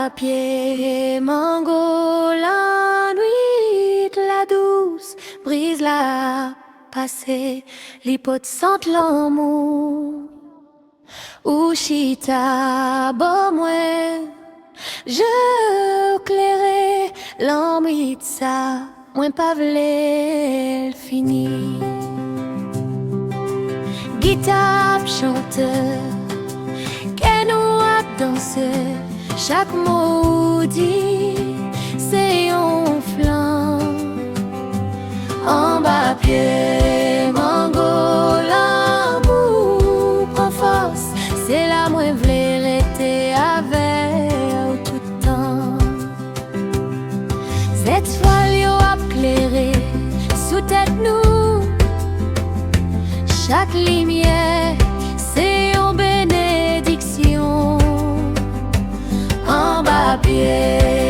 bas pied, mango, la nuit, la douce brise la passé, l'hypote sente l'amour. Ushita, bon moi, je clairai l'ambitsa, moins pas v'l'el fini. Guitare, chanteur, qu'elle nous a dansé, chaque mot dit, c'est un flanc. En bas pied, mango, l'amour prend force, c'est la moins vérité avec tout le temps. Cette fois, l'eau a éclairé sous tête nous, chaque lumière, c'est une bénédiction. En bas pied.